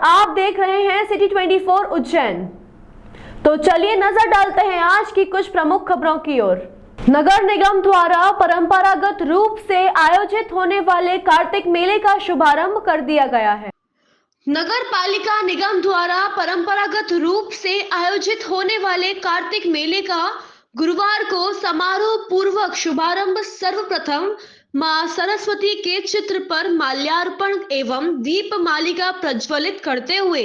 आप देख रहे हैं सिटी 24 उज्जैन। तो चलिए नजर डालते हैं आज की कुछ प्रमुख खबरों की ओर। नगर निगम द्वारा परंपरागत रूप से आयोजित होने वाले कार्तिक मेले का शुभारंभ कर दिया गया है। नगर पालिका निगम द्वारा परंपरागत रूप से आयोजित होने वाले कार्तिक मेले का गुरुवार को समारोह पूर्वक शुभारंभ सर्वप्रथम मां सरस्वती के चित्र पर माल्यार्पण एवं दीप मालिका प्रज्वलित करते हुए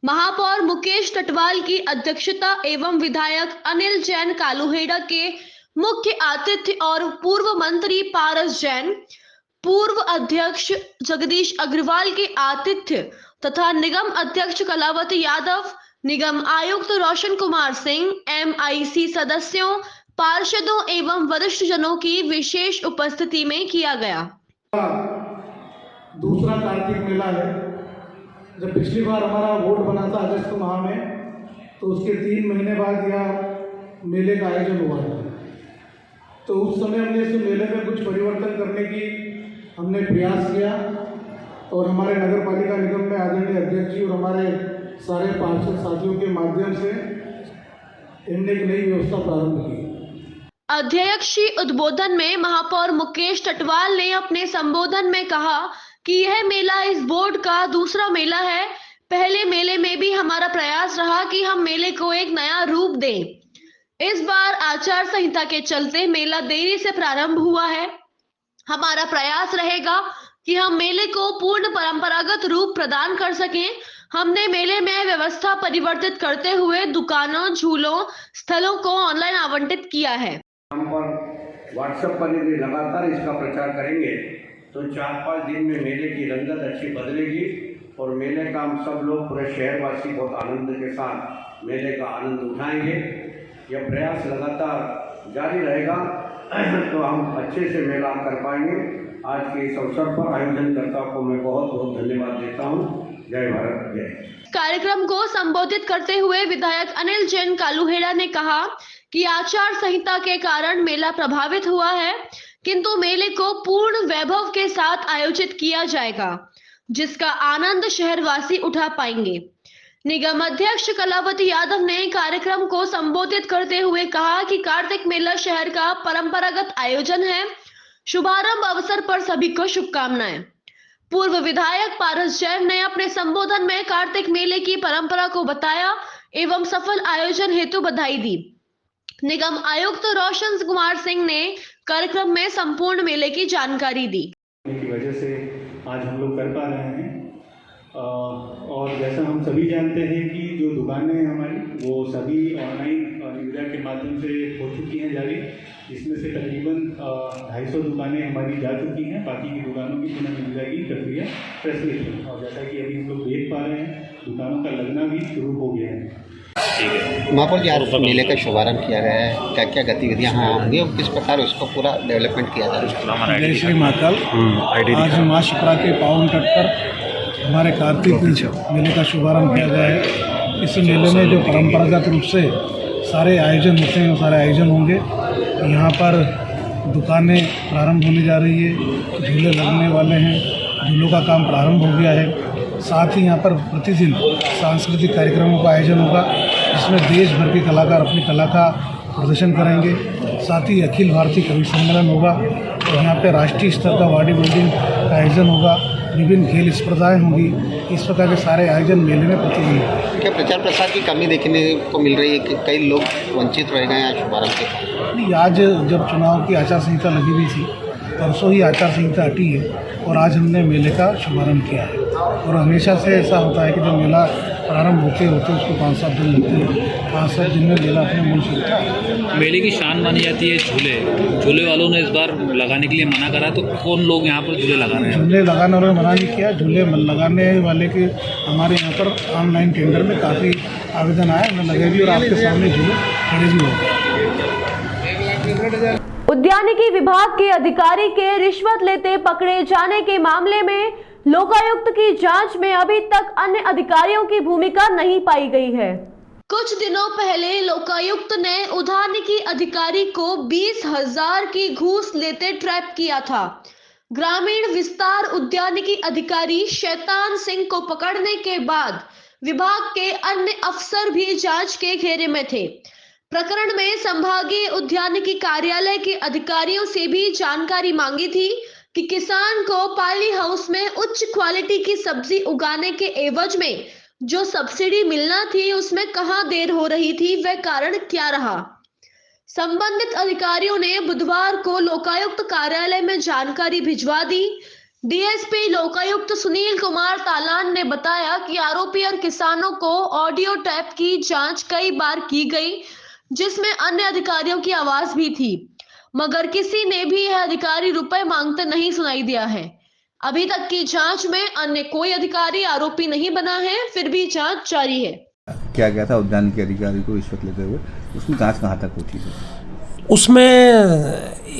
महापौर मुकेश टटवाल की अध्यक्षता एवं विधायक अनिल जैन कालूहेड़ा के मुख्य आतिथ्य और पूर्व मंत्री पारस जैन, पूर्व अध्यक्ष जगदीश अग्रवाल के आतिथ्य तथा निगम अध्यक्ष कलावती यादव, निगम आयुक्त रोशन कुमार सिंह, MIC सदस्यों, पार्षदों एवं वरिष्ठ जनों की विशेष उपस्थिति में किया गया। दूसरा कार्तिक मेला है। जब पिछली बार हमारा वोट बना था अगस्त माह में, तो उसके 3 महीने बाद यह मेले का आयोजन हुआ था। तो उस समय हमने इस मेले में कुछ परिवर्तन करने की हमने प्रयास किया और हमारे नगर पालिका निगम में आदरणीय अध्यक्ष जी और हमारे सारे पार्षद साथियों के माध्यम से हमने एक नई व्यवस्था प्रारंभ की। अध्यक्षीय उद्बोधन में महापौर मुकेश टटवाल ने अपने संबोधन में कहा कि यह मेला इस बोर्ड का दूसरा मेला है। पहले मेले में भी हमारा प्रयास रहा कि हम मेले को एक नया रूप दें। इस बार आचार संहिता के चलते मेला देरी से प्रारंभ हुआ है। हमारा प्रयास रहेगा कि हम मेले को पूर्ण परंपरागत रूप प्रदान कर सकें। हमने मेले में व्यवस्था परिवर्तित करते हुए दुकानों, झूलों, स्थलों को ऑनलाइन आवंटित किया है। हम पर व्हाट्सएप पर यदि लगातार इसका प्रचार करेंगे तो 4-5 दिन में मेले की रंगत अच्छी बदलेगी और मेले का हम सब लोग पूरे शहरवासी बहुत आनंद के साथ मेले का आनंद उठाएंगे। यह प्रयास लगातार जारी रहेगा तो हम अच्छे से मेला कर पाएंगे। आज के इस अवसर पर आयोजनकर्ता को मैं बहुत बहुत धन्यवाद देता हूँ। जय भारत जय। कार्यक्रम को संबोधित करते हुए विधायक अनिल जैन कालूहेड़ा ने कहा कि आचार संहिता के कारण मेला प्रभावित हुआ है, किंतु मेले को पूर्ण वैभव के साथ आयोजित किया जाएगा, जिसका आनंद शहरवासी उठा पाएंगे। निगम अध्यक्ष कलावती यादव ने कार्यक्रम को संबोधित करते हुए कहा कि कार्तिक मेला शहर का परंपरागत आयोजन है। शुभारंभ अवसर पर सभी को शुभकामनाएं। पूर्व विधायक पारस जैन ने अपने संबोधन में कार्तिक मेले की परंपरा को बताया एवं सफल आयोजन हेतु बधाई दी। निगम आयुक्त रोशन कुमार सिंह ने कार्यक्रम में संपूर्ण मेले की जानकारी दी। की वजह से आज हम लोग कर पा रहे हैं और जैसा हम सभी जानते हैं कि जो दुकानें हमारी वो सभी ऑनलाइन मीडिया के माध्यम से हो चुकी हैं जारी, जिसमें से तकरीबन 250 दुकानें हमारी जा चुकी हैं। बाकी की दुकानों की पुनर्निर्मित की प्रक्रिया प्रचलित है और जैसा कि अभी हम लोग देख पा रहे हैं दुकानों का लगना भी शुरू हो गया है। महापौर जी, आज मेले का शुभारंभ किया गया है, क्या क्या गतिविधियाँ होंगी और किस प्रकार उसको पूरा डेवलपमेंट किया जा रहा है? जय श्री महाकाल। आज माँ शिप्रा के पावन तट पर हमारे कार्तिक मेले का शुभारंभ किया गया है। इस मेले में जो परंपरागत रूप से सारे आयोजन होते हैं वो सारे आयोजन होंगे। यहाँ पर दुकानें प्रारंभ होने जा रही है, झूले लगने वाले हैं, झूलों का काम प्रारंभ हो गया है। साथ ही यहाँ पर प्रतिदिन सांस्कृतिक कार्यक्रमों का आयोजन होगा, जिसमें देश भर के कलाकार अपनी कला का प्रदर्शन करेंगे। साथ ही अखिल भारतीय कवि सम्मेलन होगा और यहाँ पे राष्ट्रीय स्तर का बॉडी बिल्डिंग का आयोजन होगा। विभिन्न खेल स्पर्धाएं होंगी। इस प्रकार के सारे आयोजन मेले में प्रतिदिन होंगे। क्या प्रचार प्रसार की कमी देखने को मिल रही है कि कई लोग वंचित रह गए हैं शुभारंभ के? आज जब चुनाव की आचार संहिता लगी हुई थी, परसों ही आचार संहिता हटी है और आज हमने मेले का शुभारंभ किया है। और हमेशा से ऐसा होता है कि जब मेला प्रारंभ होते होते उसको 5-7 दिन लगते हैं। 5-7 दिन में मेला अपने मूल से मेले की शान मानी जाती है झूले वालों ने इस बार लगाने के लिए मना करा, तो कौन लोग यहाँ पर झूले लगा रहे हैं? झूले लगाने वालों ने मना नहीं किया। झूले लगाने वाले के हमारे यहाँ पर ऑनलाइन टेंडर में काफ़ी आवेदन आए, उन्हें लगे भी और आपके सामने झूले खड़े भी हो। उद्यानिकी विभाग के अधिकारी के रिश्वत लेते पकड़े जाने के मामले में लोकायुक्त की जांच में अभी तक अन्य अधिकारियों की भूमिका नहीं पाई गई है। कुछ दिनों पहले लोकायुक्त ने उद्यानिकी अधिकारी को 20,000 की घूस लेते ट्रैप किया था। ग्रामीण विस्तार उद्यानिकी अधिकारी शैतान सिंह को पकड़ने के बाद विभाग के अन्य अफसर भी जांच के घेरे में थे। प्रकरण में संभागीय उद्यानिकी कार्यालय के अधिकारियों से भी जानकारी मांगी थी कि किसान को पाली हाउस में उच्च क्वालिटी की सब्जी उगाने के एवज में जो सब्सिडी मिलना थी उसमें कहां देर हो रही थी, वह कारण क्या रहा। संबंधित अधिकारियों ने बुधवार को लोकायुक्त कार्यालय में जानकारी भिजवा दी। डीएसपी लोकायुक्त सुनील कुमार तालान ने बताया कि आरोपी और किसानों को ऑडियो टैप की जांच कई बार की गई, जिसमें अन्य अधिकारियों की आवाज भी थी, मगर किसी ने भी यह अधिकारी रुपए मांगते नहीं सुनाई दिया है। अभी तक की जांच में अन्य कोई अधिकारी आरोपी नहीं बना है, फिर भी जांच जारी है। किया गया था उद्यान के अधिकारी को रिश्वत लेते हुए, उसमें जांच कहाँ तक पहुंची थी? उसमें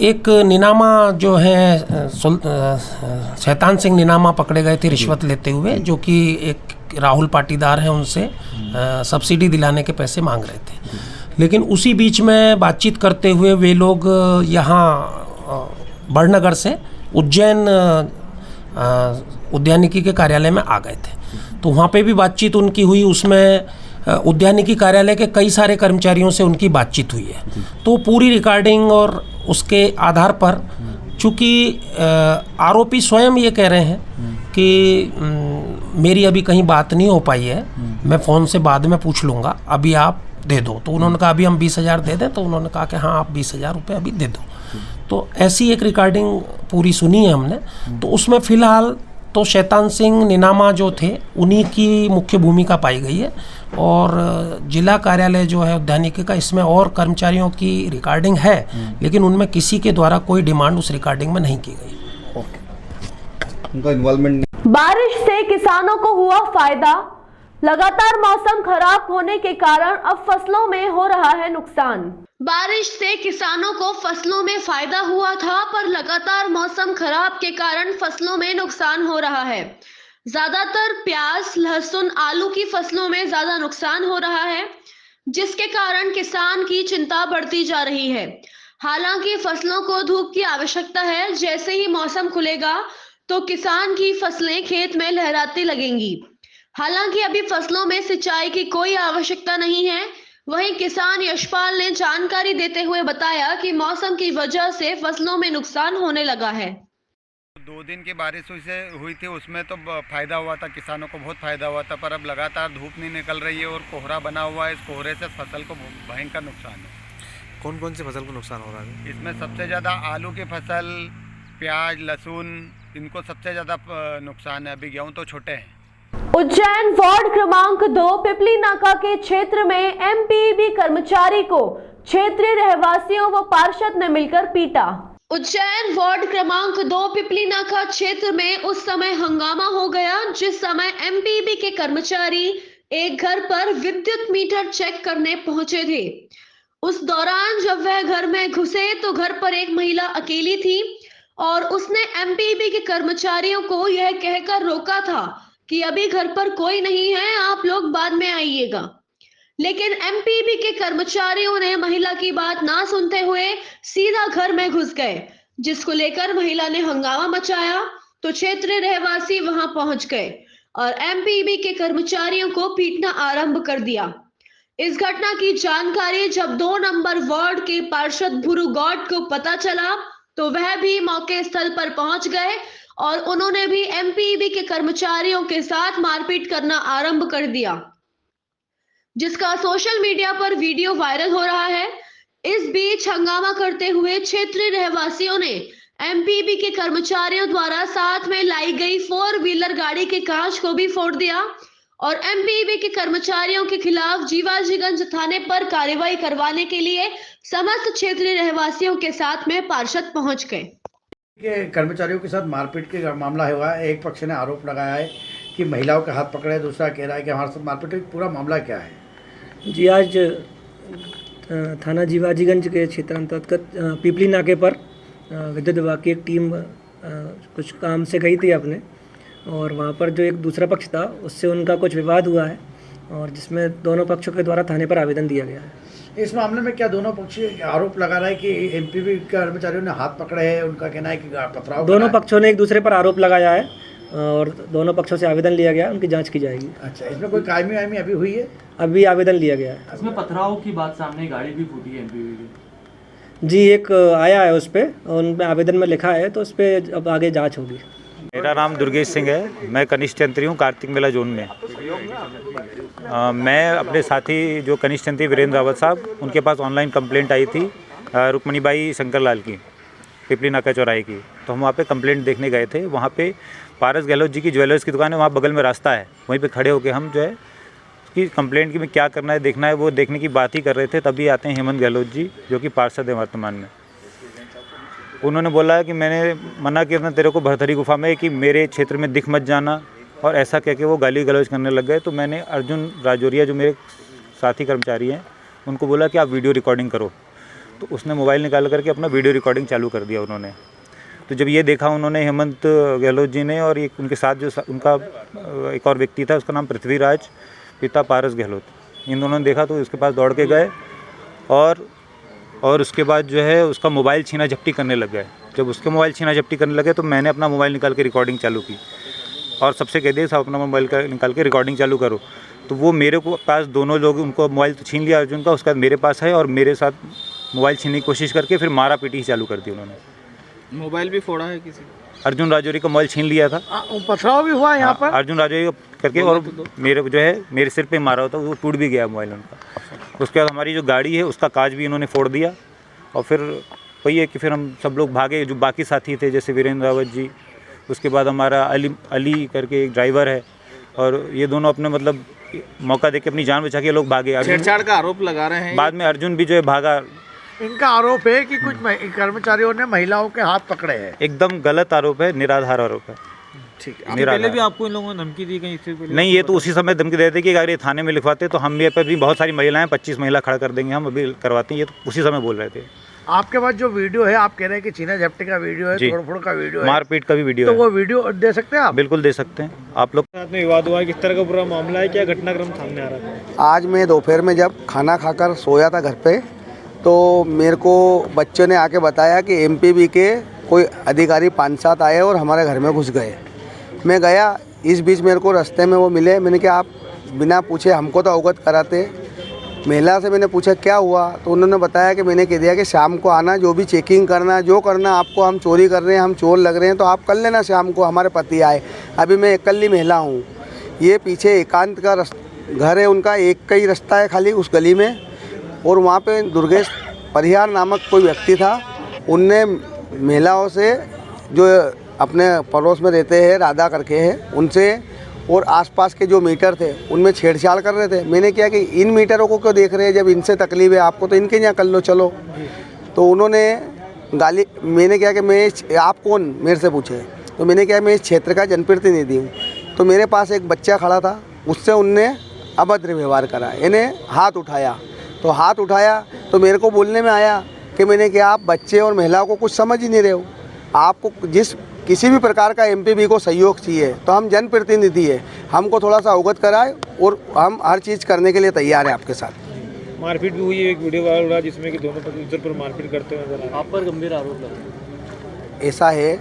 एक निनामा जो है शैतान सिंह निनामा पकड़े गए थे रिश्वत लेते हुए, जो कि एक राहुल पाटीदार हैं, उनसे सब्सिडी दिलाने के पैसे मांग रहे थे। लेकिन उसी बीच में बातचीत करते हुए वे लोग यहाँ बड़नगर से उज्जैन उद्यानिकी के कार्यालय में आ गए थे। तो वहाँ पे भी बातचीत उनकी हुई। उसमें उद्यानिकी कार्यालय के कई सारे कर्मचारियों से उनकी बातचीत हुई है। तो पूरी रिकॉर्डिंग और उसके आधार पर, चूँकि आरोपी स्वयं ये कह रहे हैं कि मेरी अभी कहीं बात नहीं हो पाई है, मैं फ़ोन से बाद में पूछ लूँगा, अभी आप दे दो। तो उन्होंने कहा अभी हम 20,000 दे दें, तो उन्होंने कहा कि हाँ आप 20,000 रुपये अभी दे दो। तो ऐसी एक रिकॉर्डिंग पूरी सुनी है हमने। तो उसमें फ़िलहाल तो शैतान सिंह निनामा जो थे उन्हीं की मुख्य भूमिका पाई गई है, और जिला कार्यालय जो है उद्यानिकी का, इसमें और कर्मचारियों की रिकॉर्डिंग है, लेकिन उनमें किसी के द्वारा कोई डिमांड उस रिकॉर्डिंग में नहीं की गई। उनका इन्वॉल्वमेंट। बारिश से किसानों को हुआ फायदा। लगातार मौसम खराब होने के कारण अब फसलों में हो रहा है नुकसान। बारिश से किसानों को फसलों में फायदा हुआ था, पर लगातार मौसम खराब के कारण फसलों में नुकसान हो रहा है। ज्यादातर प्याज, लहसुन, आलू की फसलों में ज्यादा नुकसान हो रहा है, जिसके कारण किसान की चिंता बढ़ती जा रही है। हालांकि फसलों को धूप की आवश्यकता है। जैसे ही मौसम खुलेगा तो किसान की फसलें खेत में लहराती लगेंगी। हालांकि अभी फसलों में सिंचाई की कोई आवश्यकता नहीं है। वहीं किसान यशपाल ने जानकारी देते हुए बताया कि मौसम की वजह से फसलों में नुकसान होने लगा है। 2 दिन की बारिश हुई थी, उसमें तो फायदा हुआ था, किसानों को बहुत फायदा हुआ था। पर अब लगातार धूप नहीं निकल रही है और कोहरा बना हुआ है। इस कोहरे से फसल को भयंकर नुकसान है। कौन कौन सी फसल को नुकसान हो रहा है? इसमें सबसे ज़्यादा आलू की फसल, प्याज, लहसुन, इनको सबसे ज़्यादा नुकसान है। अभी गेहूँ तो छोटे हैं। उज्जैन वार्ड क्रमांक 2 पिपली नाका के क्षेत्र में एमपीईबी कर्मचारी को क्षेत्रीय रहवासियों व पार्षद ने मिलकर पीटा। उज्जैन वार्ड क्रमांक 2 पिपली नाका क्षेत्र में उस समय हंगामा हो गया जिस समय एमपीईबी के कर्मचारी एक घर पर विद्युत मीटर चेक करने पहुंचे थे। उस दौरान जब वह घर में घुसे तो घर पर एक महिला अकेली थी और उसने एमपीईबी के कर्मचारियों को यह कहकर रोका था कि अभी घर पर कोई नहीं है, आप लोग बाद में आइएगा। लेकिन एमपीईबी के कर्मचारियों ने महिला की बात ना सुनते हुए सीधा घर में घुस गए, जिसको लेकर महिला ने हंगामा मचाया तो क्षेत्रीय रहवासी वहां पहुंच गए और एमपीईबी के कर्मचारियों को पीटना आरंभ कर दिया। इस घटना की जानकारी जब 2 नंबर वार्ड के पार्षद भुरु गौड को पता चला तो वह भी मौके स्थल पर पहुंच गए और उन्होंने भी एमपीईबी के कर्मचारियों के साथ मारपीट करना आरंभ कर दिया, जिसका सोशल मीडिया पर वीडियो वायरल हो रहा है। इस बीच हंगामा करते हुए क्षेत्रीय रहवासियों ने एमपीईबी के कर्मचारियों द्वारा साथ में लाई गई 4 व्हीलर गाड़ी के कांच को भी फोड़ दिया और एमपीईबी के कर्मचारियों के खिलाफ जीवाजीगंज थाने पर कार्रवाई करवाने के लिए समस्त क्षेत्रीय रहवासियों के साथ में पार्षद पहुंच गए। के कर्मचारियों के साथ मारपीट के मामला हुआ है। एक पक्ष ने आरोप लगाया है कि महिलाओं के हाथ पकड़े, दूसरा कह रहा है कि हमारे साथ मारपीट। पूरा मामला क्या है? जी, आज थाना जीवाजीगंज के क्षेत्र अंतर्गत पिपली नाके पर विद्युत विभाग की एक टीम कुछ काम से गई थी अपने, और वहाँ पर जो एक दूसरा पक्ष था उससे उनका कुछ विवाद हुआ है और जिसमें दोनों पक्षों के द्वारा थाने पर आवेदन दिया गया है। इस मामले में क्या दोनों पक्ष आरोप लगा रहा है कि एमपीबी कर्मचारियों ने हाथ पकड़े हैं, उनका कहना है कि पथराव दोनों पक्षों ने एक दूसरे पर आरोप लगाया है और दोनों पक्षों से आवेदन लिया गया, उनकी जांच की जाएगी। अच्छा, इसमें कोई कायमी वायमी अभी हुई है? अभी आवेदन लिया गया है। इसमें पथराव की बात सामने, गाड़ी भी फूटी है एमपीवी की। जी, एक आया है उस पर, उनमें आवेदन में लिखा है, तो उस पर अब आगे जांच होगी। मेरा नाम दुर्गेश सिंह है, मैं कनिष्ठ यंत्री हूँ कार्तिक मेला जोन में। मैं अपने साथी जो कनिष्ठ यंत्री वीरेंद्र रावत साहब, उनके पास ऑनलाइन कंप्लेंट आई थी रुक्मणीबाई शंकरलाल की, पिपली नाका चौराहे की। तो हम वहाँ पे कंप्लेंट देखने गए थे। वहाँ पे पारस गहलोत जी की ज्वेलर्स की दुकान है, वहाँ बगल में रास्ता है, वहीं पे खड़े होकर हम जो है उसकी कंप्लेंट की में क्या करना है, देखना है, वो देखने की बात ही कर रहे थे। तभी आते हैं हेमंत गहलोत जी, जो कि पार्षद है वर्तमान में। उन्होंने बोला कि मैंने मना किया था तेरे को भरथरी गुफा में कि मेरे क्षेत्र में दिख मत जाना, और ऐसा कह के वो गाली गलौज करने लग गए। तो मैंने अर्जुन राजौरिया जो मेरे साथी कर्मचारी हैं उनको बोला कि आप वीडियो रिकॉर्डिंग करो। तो उसने मोबाइल निकाल करके अपना वीडियो रिकॉर्डिंग चालू कर दिया उन्होंने। तो जब ये देखा उन्होंने, हेमंत गहलोत जी ने, और एक उनके साथ जो उनका एक और व्यक्ति था, उसका नाम पृथ्वीराज, पिता पारस गहलोत, इन दोनों ने देखा तो उसके पास दौड़ के गए और उसके बाद जो है उसका मोबाइल छीना झपटी करने लग गए। जब उसके मोबाइल छीना झपटी करने लगे तो मैंने अपना मोबाइल निकाल के रिकॉर्डिंग चालू की और सबसे कह दिया साहब अपना मोबाइल निकाल के रिकॉर्डिंग चालू करो। तो वो मेरे को पास दोनों लोग, उनको मोबाइल तो छीन लिया अर्जुन का, उसका मेरे पास है, और मेरे साथ मोबाइल छीनने की कोशिश करके फिर मारा पीटी चालू कर दी उन्होंने। मोबाइल भी फोड़ा है किसी? अर्जुन राजौरी का मोबाइल छीन लिया था। पथराव भी हुआ यहाँ पर अर्जुन राजौरी करके, और मेरे जो है मेरे सिर पे मारा होता, वो टूट भी गया मोबाइल उनका। उसके बाद हमारी जो गाड़ी है उसका कांच भी इन्होंने फोड़ दिया। और फिर वही है कि फिर हम सब लोग भागे, जो बाकी साथी थे जैसे वीरेंद्र रावत जी, उसके बाद हमारा अली करके एक ड्राइवर है, और ये दोनों अपने मतलब मौका देके अपनी जान बचा के लोग भागे। छेड़छाड़ का आरोप लगा रहे हैं। बाद में अर्जुन भी जो है भागा। इनका आरोप है कि कुछ कर्मचारियों ने महिलाओं के हाथ पकड़े हैं। एकदम गलत आरोप है, निराधार आरोप है। ठीक है, पहले भी आपको इन लोगों ने धमकी दी कहीं इससे पहले? नहीं, ये तो उसी समय धमकी देते कि अगर ये थाने में लिखवाते तो हम ये पर भी बहुत सारी महिलाएं, 25 महिला खड़ा कर देंगे, हम अभी करवाते हैं। ये तो उसी समय बोल रहे थे। आपके पास जो वीडियो है, आप कह रहे हैं कि छीना झपटी का वीडियो है, तोड़फोड़ का वीडियो है, मारपीट का भी वीडियो तो है। वो वीडियो दे सकते हैं आप? बिल्कुल दे सकते हैं। आप लोग साथ में विवाद हुआ है, किस तरह का पूरा मामला है, क्या घटनाक्रम सामने आ रहा है? आज मैं दोपहर में जब खाना खाकर सोया था घर पे, तो मेरे को बच्चों ने आके बताया कि एमपीबी के कोई अधिकारी 5-7 आए और हमारे घर में घुस गए। मैं गया, इस बीच मेरे को रास्ते में वो मिले। मैंने कहा आप बिना पूछे हमको तो अवगत कराते। महिला से मैंने पूछा क्या हुआ, तो उन्होंने बताया कि मैंने कह दिया कि शाम को आना, जो भी चेकिंग करना, जो करना आपको, हम चोरी कर रहे हैं, हम चोर लग रहे हैं, तो आप कर लेना शाम को, हमारे पति आए। अभी मैं अकेली महिला हूँ। ये पीछे एकांत का घर है उनका, एक का ही रास्ता है खाली उस गली में, और वहाँ पे दुर्गेश परिहार नामक कोई व्यक्ति था। उनने महिलाओं से, जो अपने पड़ोस में रहते हैं, राधा करके है, उनसे और आसपास के जो मीटर थे उनमें छेड़छाड़ कर रहे थे। मैंने किया कि इन मीटरों को क्यों देख रहे हैं, जब इनसे तकलीफ है आपको तो इनके यहाँ कर लो चलो। तो उन्होंने गाली, मैंने कहा कि मैं, आप कौन, मेरे से पूछे। तो मैंने कहा मैं इस क्षेत्र का जनप्रतिनिधि हूँ। तो मेरे पास एक बच्चा खड़ा था, उससे उनने अभद्र व्यवहार करा, इन्हें हाथ उठाया। तो हाथ उठाया तो मेरे को बोलने में आया कि मैंने कहा आप बच्चे और महिलाओं को कुछ समझ ही नहीं रहे हो। आपको किसी भी प्रकार का एमपीबी को सहयोग चाहिए तो हम जनप्रतिनिधि है, हमको थोड़ा सा अवगत कराए और हम हर चीज़ करने के लिए तैयार हैं आपके साथ। मारपीट भी हुई है, एक वीडियो वायरल रहा जिसमें कि दोनों पति पर मारपीट करते हुए नजर आ रहे हैं। आप पर गंभीर आरोप लगे। ऐसा है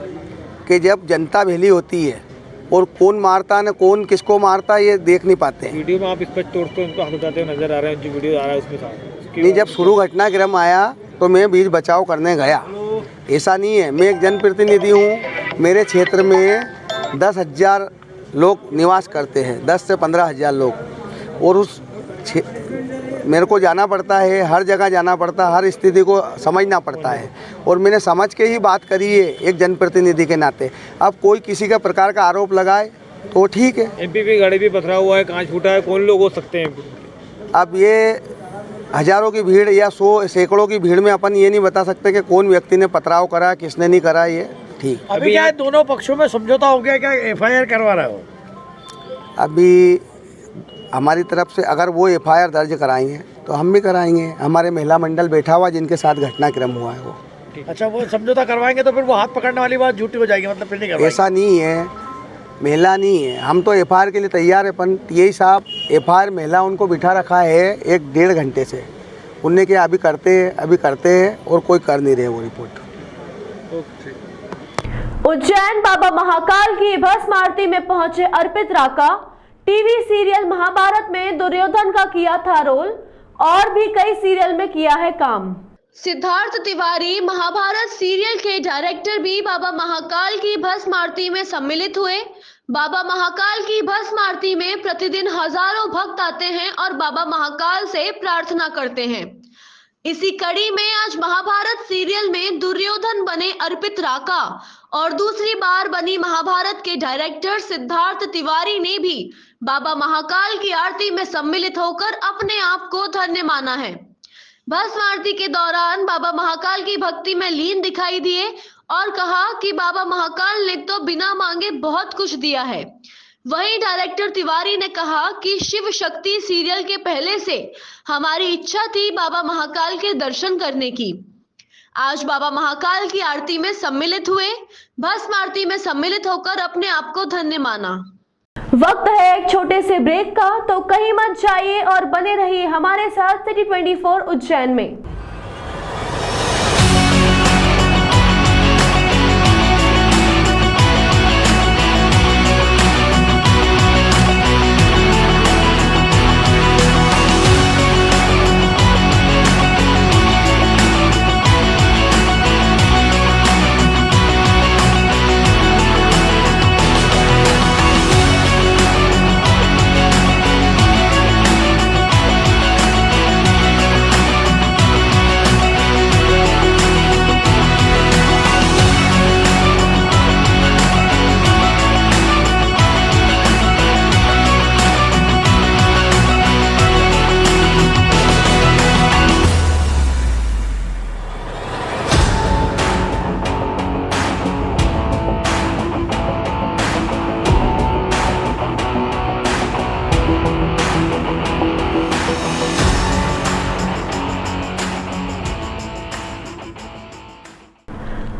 कि जब जनता भेली होती है और कौन मारता न कौन किसको मारता ये देख नहीं पाते हैं। वीडियो में आप इस पर तोड़ते उनको हाथ उठाते हुए नजर आ रहे हैं, जो वीडियो आ रहा है उसमें साथ नहीं, जब शुरू घटनाक्रम आया तो मैं बीच बचाव करने गया। ऐसा नहीं है, मैं एक जनप्रतिनिधि हूँ। मेरे क्षेत्र में 10,000 लोग निवास करते हैं, 10 से 15,000 लोग, और उस मेरे को जाना पड़ता है, हर जगह जाना पड़ता है, हर स्थिति को समझना पड़ता है, और मैंने समझ के ही बात करी है एक जनप्रतिनिधि के नाते। अब कोई किसी का प्रकार का आरोप लगाए तो ठीक है। एमपीबी गाड़ी भी पथरा हुआ है, कांच फूटा है, कौन लोग हो सकते हैं? अब ये हजारों की भीड़ या 100 सैकड़ों की भीड़ में अपन ये नहीं बता सकते कि कौन व्यक्ति ने पथराव करा, किसने नहीं करा। ये ठीक अभी क्या है, दोनों पक्षों में समझौता हो गया, क्या एफआईआर करवा रहे हो? अभी हमारी तरफ से अगर वो एफआईआर दर्ज कराएंगे तो हम भी कराएंगे। हमारे महिला मंडल बैठा हुआ जिनके साथ घटनाक्रम हुआ है वो। अच्छा, वो समझौता करवाएंगे तो फिर वो हाथ पकड़ने वाली बात झूठी हो जाएगी, मतलब फिर नहीं करवाएंगे? ऐसा नहीं है, महिला नहीं है, हम तो एफआईआर के लिए तैयार है। अपन यही साहब एफआईआर महिला उनको बिठा रखा है 1-1.5 घंटे से, उनने क्या अभी करते हैं और कोई कर नहीं रहे वो रिपोर्ट। उज्जैन बाबा महाकाल की भस्म आरती में पहुंचे अर्पित राका। टीवी सीरियल महाभारत में दुर्योधन का किया था रोल और भी कई सीरियल में किया है काम। सिद्धार्थ तिवारी महाभारत सीरियल के डायरेक्टर भी बाबा महाकाल की भस्म आरती में सम्मिलित हुए। बाबा महाकाल की भस्म आरती में प्रतिदिन हजारों भक्त आते हैं और बाबा महाकाल से प्रार्थना करते हैं। इसी कड़ी में आज महाभारत सीरियल में दुर्योधन बने अर्पित राका और दूसरी बार बनी महाभारत के डायरेक्टर सिद्धार्थ तिवारी ने भी बाबा महाकाल की आरती में सम्मिलित होकर अपने आप को धन्य माना है। भस्म आरती के दौरान बाबा महाकाल की भक्ति में लीन दिखाई दिए और कहा कि बाबा महाकाल ने तो बिना मांगे बहुत कुछ दिया है। वहीं डायरेक्टर तिवारी ने कहा कि शिव शक्ति सीरियल के पहले से हमारी इच्छा थी बाबा महाकाल के दर्शन करने की। आज बाबा महाकाल की आरती में सम्मिलित हुए। भस्म आरती में सम्मिलित होकर अपने आप को धन्य माना। वक्त है एक छोटे से ब्रेक का, तो कहीं मत जाइए और बने रहिए हमारे साथ सिटी 24 उज्जैन में।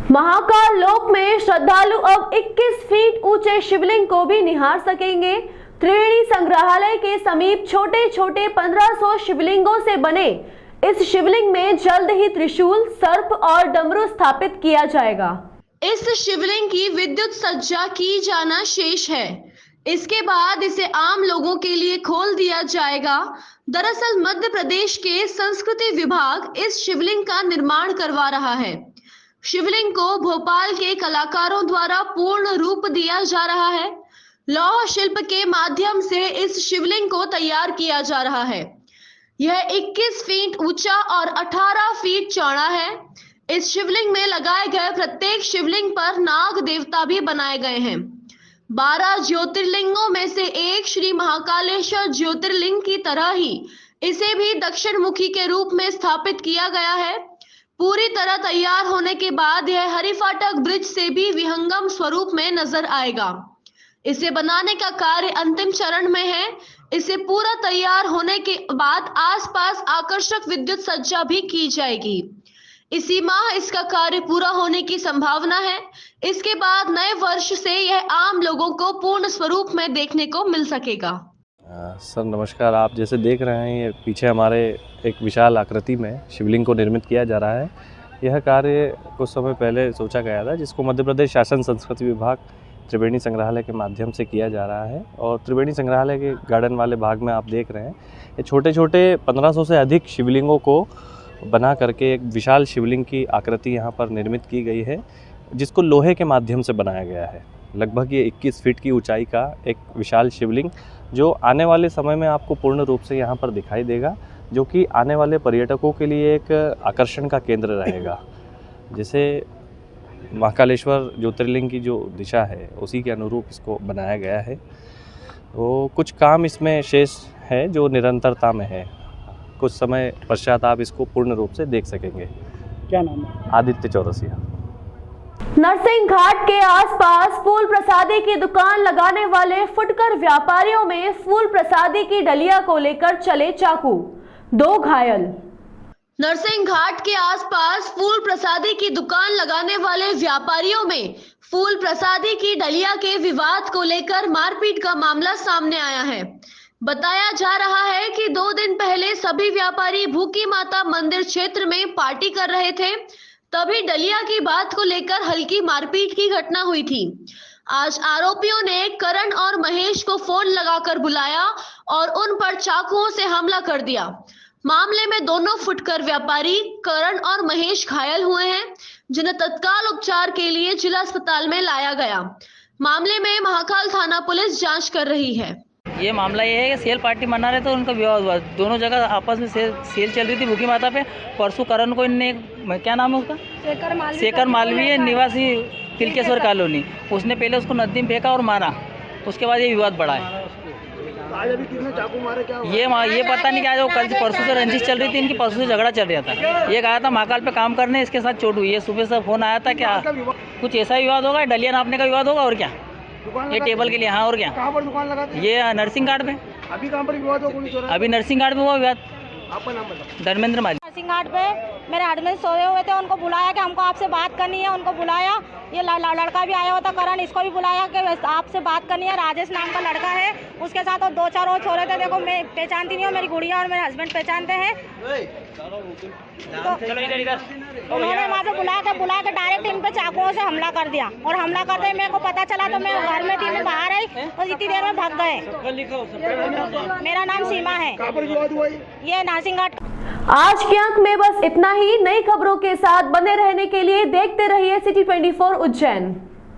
महाकाल लोक में श्रद्धालु अब 21 फीट ऊंचे शिवलिंग को भी निहार सकेंगे। त्रिवेणी संग्रहालय के समीप छोटे छोटे 1500 शिवलिंगों से बने इस शिवलिंग में जल्द ही त्रिशूल, सर्प और डमरू स्थापित किया जाएगा। इस शिवलिंग की विद्युत सज्जा की जाना शेष है। इसके बाद इसे आम लोगों के लिए खोल दिया जाएगा। दरअसल मध्य प्रदेश के संस्कृति विभाग इस शिवलिंग का निर्माण करवा रहा है। शिवलिंग को भोपाल के कलाकारों द्वारा पूर्ण रूप दिया जा रहा है। लौह शिल्प के माध्यम से इस शिवलिंग को तैयार किया जा रहा है। यह 21 फीट ऊंचा और 18 फीट चौड़ा है। इस शिवलिंग में लगाए गए प्रत्येक शिवलिंग पर नाग देवता भी बनाए गए हैं। 12 ज्योतिर्लिंगों में से एक श्री महाकालेश्वर ज्योतिर्लिंग की तरह ही इसे भी दक्षिण मुखी के रूप में स्थापित किया गया है। पूरी तरह तैयार होने के बाद यह हरिफाटक ब्रिज से भी विहंगम स्वरूप में नजर आएगा। इसे बनाने का कार्य अंतिम चरण में है। इसे पूरा तैयार होने के बाद आसपास आकर्षक विद्युत सज्जा भी की जाएगी। इसी माह इसका कार्य पूरा होने की संभावना है। इसके बाद नए वर्ष से यह आम लोगों को पूर्ण स्वरूप में देखने को मिल सकेगा। सर नमस्कार। आप जैसे देख रहे हैं ये पीछे हमारे एक विशाल आकृति में शिवलिंग को निर्मित किया जा रहा है। यह कार्य कुछ समय पहले सोचा गया था, जिसको मध्य प्रदेश शासन संस्कृति विभाग त्रिवेणी संग्रहालय के माध्यम से किया जा रहा है। और त्रिवेणी संग्रहालय के गार्डन वाले भाग में आप देख रहे हैं ये छोटे छोटे 1500 से अधिक शिवलिंगों को बना करके एक विशाल शिवलिंग की आकृति यहाँ पर निर्मित की गई है, जिसको लोहे के माध्यम से बनाया गया है। लगभग ये 21 फीट की ऊंचाई का एक विशाल शिवलिंग जो आने वाले समय में आपको पूर्ण रूप से यहाँ पर दिखाई देगा, जो कि आने वाले पर्यटकों के लिए एक आकर्षण का केंद्र रहेगा। जैसे महाकालेश्वर ज्योतिर्लिंग की जो दिशा है उसी के अनुरूप इसको बनाया गया है। तो कुछ काम इसमें शेष है जो निरंतरता में है। कुछ समय पश्चात आप इसको पूर्ण रूप से देख सकेंगे। क्या नाम है? आदित्य चौरसिया। नरसिंह घाट के आसपास फूल प्रसादी की दुकान लगाने वाले फुटकर व्यापारियों में फूल प्रसादी की डलिया को लेकर चले चाकू, 2 घायल। नरसिंह घाट के आसपास फूल प्रसादी की दुकान लगाने वाले व्यापारियों में फूल प्रसादी की डलिया के विवाद को लेकर मारपीट का मामला सामने आया है। बताया जा रहा है कि 2 दिन पहले सभी व्यापारी भूखी माता मंदिर क्षेत्र में पार्टी कर रहे थे, तभी डलिया की बात को लेकर हल्की मारपीट की घटना हुई थी। आज आरोपियों ने करण और महेश को फोन लगाकर बुलाया और उन पर चाकुओं से हमला कर दिया। मामले में दोनों फुटकर व्यापारी करण और महेश घायल हुए हैं, जिन्हें तत्काल उपचार के लिए जिला अस्पताल में लाया गया। मामले में महाकाल थाना पुलिस जांच कर रही है। ये मामला ये है कि सेल पार्टी मना रहे थे, उनका विवाद हुआ। दोनों जगह आपस में सेल चल रही थी भूखी माता पे। परसों करण को इनने, क्या नाम है उसका, शेखर मालवीय निवासी तिलकेश्वर कॉलोनी, उसने पहले उसको नदी में फेंका और मारा। उसके बाद ये विवाद बढ़ा है। आज अभी कितने चाकू मारे, क्या ये पता नहीं क्या, जो कल से परसों से रंजिश चल रही थी इनकी, परसों से झगड़ा चल रहा था। ये कहा था महाकाल पे काम करने, इसके साथ चोट हुई है। सुबह से फोन आया था, क्या कुछ ऐसा विवाद होगा, डलिया नापने का विवाद होगा और क्या, ये टेबल के लिए। हाँ और क्या। कहाँ पर दुकान लगाते? ये नर्सिंग गार्ड पे। अभी कहाँ पर विवाद हो? अभी नर्सिंग गार्ड पे हुआ विवाद। आपका नाम बताओ। धर्मेंद्र माली। नर्सिंग गार्ड पे मेरे हस्बैंड सोए हुए थे, उनको बुलाया कि हमको आपसे बात करनी है। उनको बुलाया, ये लड़का भी आया हुआ था करण, इसको भी बुलाया कि आपसे बात करनी है। राजेश नाम का लड़का है, उसके साथ और 2-4 और छोरे थे। देखो मैं पहचानती नहीं हूँ, मेरी गुड़िया और मेरे हस्बैंड पहचानते हैं। तो उन्होंने वहाँ पे बुला के डायरेक्ट इन पे चाकुओं से हमला कर दिया। और हमला करते मेरे को पता चला तो मैं घर में थी, मैं बाहर आई और इतनी देर में भाग गए। मेरा नाम सीमा है, ये नर्सिंग गार्ड। आज के अंक में बस इतना ही। नई खबरों के साथ बने रहने के लिए देखते रहिए सिटी 24 उज्जैन।